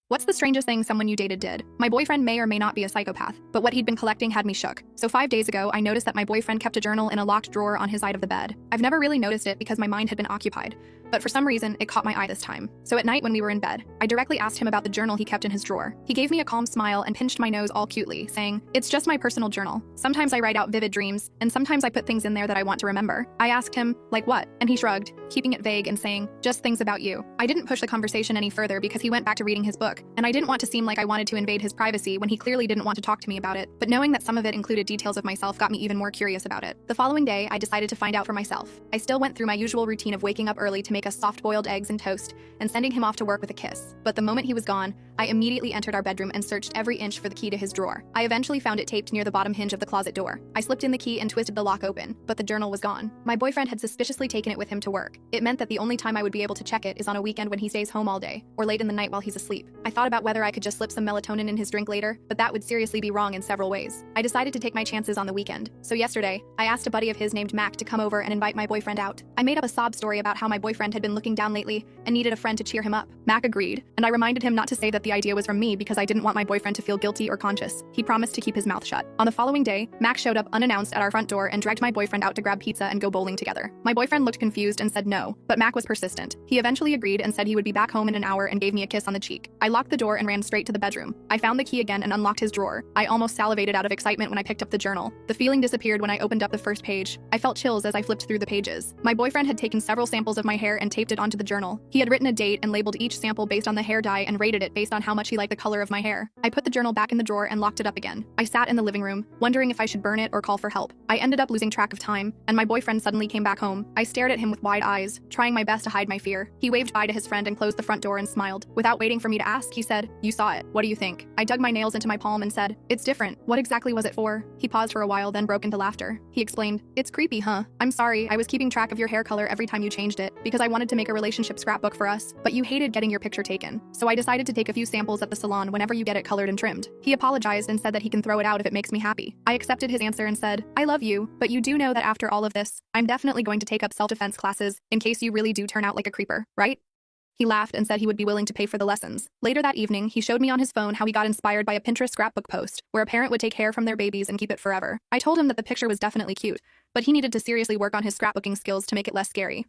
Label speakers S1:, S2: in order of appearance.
S1: What's the strangest thing someone you dated did? My boyfriend may or may not be a psychopath, but what he'd been collecting had me shook. So 5 days ago, I noticed that my boyfriend kept a journal in a locked drawer on his side of the bed. I've never really noticed it because my mind had been occupied, but for some reason, it caught my eye this time. So at night when we were in bed, I directly asked him about the journal he kept in his drawer. He gave me a calm smile and pinched my nose all cutely, saying, "It's just my personal journal. Sometimes I write out vivid dreams, and sometimes I put things in there that I want to remember." I asked him, "Like what?" And he shrugged, keeping it vague and saying, "Just things about you." I didn't push the conversation any further because he went back to reading his book, and I didn't want to seem like I wanted to invade his privacy when he clearly didn't want to talk to me about it, but knowing that some of it included details of myself got me even more curious about it. The following day, I decided to find out for myself. I still went through my usual routine of waking up early to make us soft-boiled eggs and toast, and sending him off to work with a kiss. But the moment he was gone, I immediately entered our bedroom and searched every inch for the key to his drawer. I eventually found it taped near the bottom hinge of the closet door. I slipped in the key and twisted the lock open, but the journal was gone. My boyfriend had suspiciously taken it with him to work. It meant that the only time I would be able to check it is on a weekend when he stays home all day, or late in the night while he's asleep. I thought about whether I could just slip some melatonin in his drink later, but that would seriously be wrong in several ways. I decided to take my chances on the weekend. So yesterday, I asked a buddy of his named Mac to come over and invite my boyfriend out. I made up a sob story about how my boyfriend had been looking down lately and needed a friend to cheer him up. Mac agreed, and I reminded him not to say that the idea was from me because I didn't want my boyfriend to feel guilty or conscious. He promised to keep his mouth shut. On the following day, Mac showed up unannounced at our front door and dragged my boyfriend out to grab pizza and go bowling together. My boyfriend looked confused and said no, but Mac was persistent. He eventually agreed and said he would be back home in an hour and gave me a kiss on the cheek. I locked the door and ran straight to the bedroom. I found the key again and unlocked his drawer. I almost salivated out of excitement when I picked up the journal. The feeling disappeared when I opened up the first page. I felt chills as I flipped through the pages. My boyfriend had taken several samples of my hair and taped it onto the journal. He had written a date and labeled each sample based on the hair dye and rated it based on how much he liked the color of my hair. I put the journal back in the drawer and locked it up again. I sat in the living room, wondering if I should burn it or call for help. I ended up losing track of time, and my boyfriend suddenly came back home. I stared at him with wide eyes, trying my best to hide my fear. He waved bye to his friend and closed the front door and smiled. Without waiting for me to ask, he said, "You saw it. What do you think?" I dug my nails into my palm and said, "It's different. What exactly was it for?" He paused for a while, then broke into laughter. He explained, "It's creepy, huh? I'm sorry, I was keeping track of your hair color every time you changed it, because I wanted to make a relationship scrapbook for us, but you hated getting your picture taken. So I decided to take a few samples at the salon whenever you get it colored and trimmed." He apologized and said that he can throw it out if it makes me happy. I accepted his answer and said, "I love you, but you do know that after all of this, I'm definitely going to take up self-defense classes in case you really do turn out like a creeper, right?" He laughed and said he would be willing to pay for the lessons. Later that evening, he showed me on his phone how he got inspired by a Pinterest scrapbook post, where a parent would take hair from their babies and keep it forever. I told him that the picture was definitely cute, but he needed to seriously work on his scrapbooking skills to make it less scary.